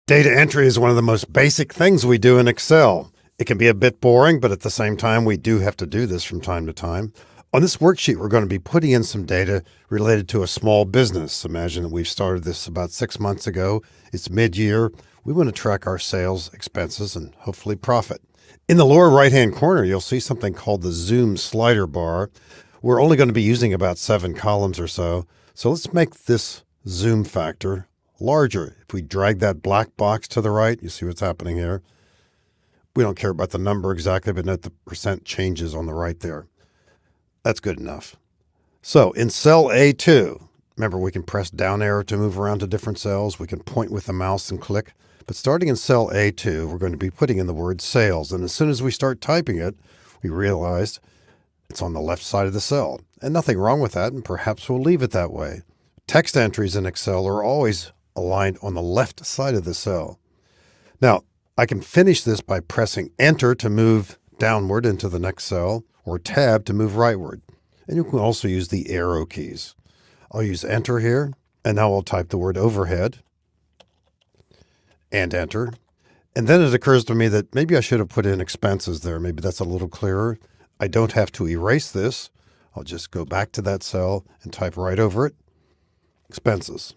Data entry is one of the most basic things we do in Excel. It can be a bit boring, but at the same time, we do have to do this from time to time. On this worksheet, we're going to be putting in some data related to a small business. Imagine that we've started this about 6 months ago. It's mid-year. We want to track our sales, expenses, and hopefully profit. In the lower right-hand corner, you'll see something called the zoom slider bar. We're only going to be using about 7 columns or so. So let's make this zoom factor larger. If we drag that black box to the right, you see what's happening here. We don't care about the number exactly, but note the percent changes on the right there. That's good enough. So in cell A2, remember we can press down arrow to move around to different cells. We can point with the mouse and click. But starting in cell A2, we're going to be putting in the word sales. And as soon as we start typing it, we realized it's on the left side of the cell. And nothing wrong with that, and perhaps we'll leave it that way. Text entries in Excel are always aligned on the left side of the cell. Now, I can finish this by pressing Enter to move downward into the next cell, or Tab to move rightward. And you can also use the arrow keys. I'll use Enter here, and now I'll type the word overhead, and Enter. And then it occurs to me that maybe I should have put in expenses there. Maybe that's a little clearer. I don't have to erase this. I'll just go back to that cell and type right over it, expenses.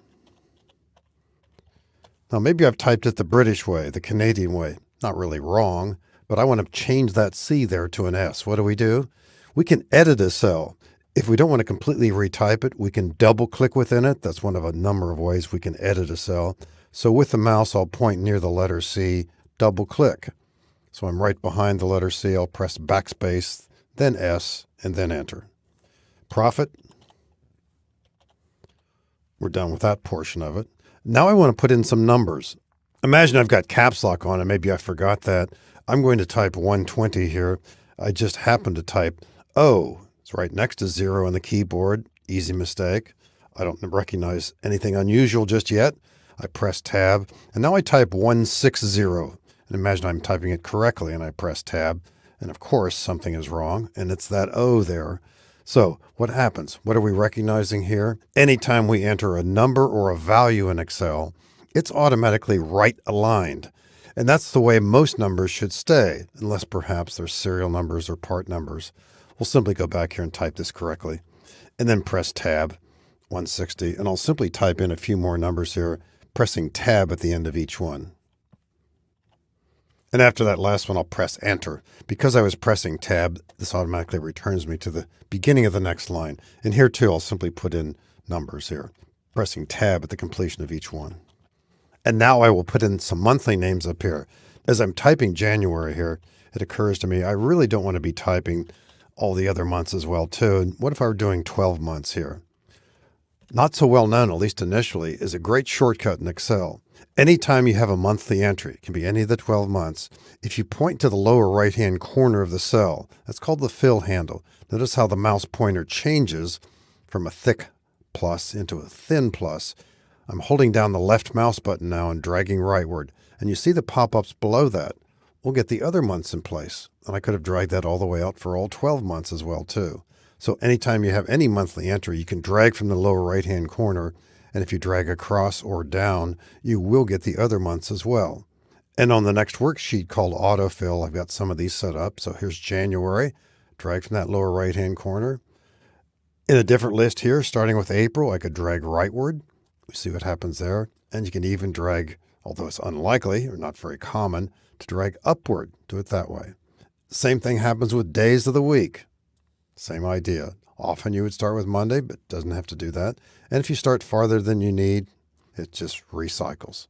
Now, maybe I've typed it the British way, the Canadian way. Not really wrong, but I want to change that C there to an S. What do? We can edit a cell. If we don't want to completely retype it, we can double click within it. That's one of a number of ways we can edit a cell. So with the mouse, I'll point near the letter C, double click. So I'm right behind the letter C. I'll press backspace, then S, and then Enter. Profit. We're done with that portion of it. Now I want to put in some numbers. Imagine I've got caps lock on, and maybe I forgot that. I'm going to type 120 here. I just happened to type O. It's right next to 0 on the keyboard. Easy mistake. I don't recognize anything unusual just yet. I press Tab, and now I type 160. And imagine I'm typing it correctly, and I press Tab. And of course, something is wrong, and it's that O there. So what happens? What are we recognizing here? Anytime we enter a number or a value in Excel, it's automatically right aligned. And that's the way most numbers should stay, unless perhaps they're serial numbers or part numbers. We'll simply go back here and type this correctly, and then press Tab, 160, and I'll simply type in a few more numbers here, pressing Tab at the end of each one. And after that last one, I'll press Enter. Because I was pressing Tab, this automatically returns me to the beginning of the next line. And here too, I'll simply put in numbers here, pressing Tab at the completion of each one. And now I will put in some monthly names up here. As I'm typing January here, it occurs to me I really don't want to be typing all the other months as well too. And what if I were doing 12 months here? Not so well known, at least initially, is a great shortcut in Excel. Anytime you have a monthly entry, it can be any of the 12 months, if you point to the lower right-hand corner of the cell, that's called the fill handle. Notice how the mouse pointer changes from a thick plus into a thin plus. I'm holding down the left mouse button now and dragging rightward, and you see the pop-ups below that. We'll get the other months in place, and I could have dragged that all the way out for all 12 months as well too. So anytime you have any monthly entry, you can drag from the lower right-hand corner, and if you drag across or down, you will get the other months as well. And on the next worksheet called Autofill, I've got some of these set up. So here's January, drag from that lower right-hand corner. In a different list here, starting with April, I could drag rightward. We see what happens there. And you can even drag, although it's unlikely or not very common, to drag upward. Do it that way. Same thing happens with days of the week. Same idea. Often you would start with Monday, but doesn't have to do that. And if you start farther than you need, it just recycles.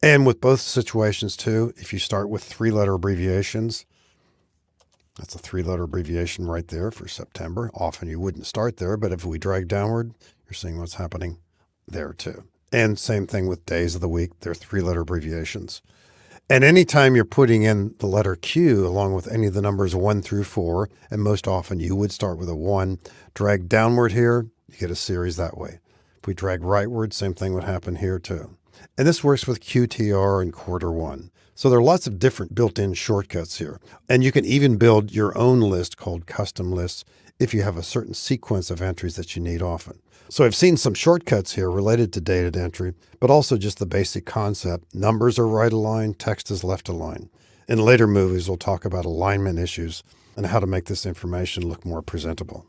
And with both situations too, if you start with 3-letter abbreviations, that's a 3-letter abbreviation right there for September. Often you wouldn't start there, but if we drag downward, you're seeing what's happening there too. And same thing with days of the week, they're 3-letter abbreviations. And anytime you're putting in the letter Q along with any of the numbers 1 through 4, and most often you would start with a 1, drag downward here, you get a series that way. If we drag rightward, same thing would happen here too. And this works with QTR and quarter 1. So there are lots of different built-in shortcuts here. And you can even build your own list called custom lists if you have a certain sequence of entries that you need often. So I've seen some shortcuts here related to data entry, but also just the basic concept. Numbers are right aligned, text is left aligned. In later movies, we'll talk about alignment issues and how to make this information look more presentable.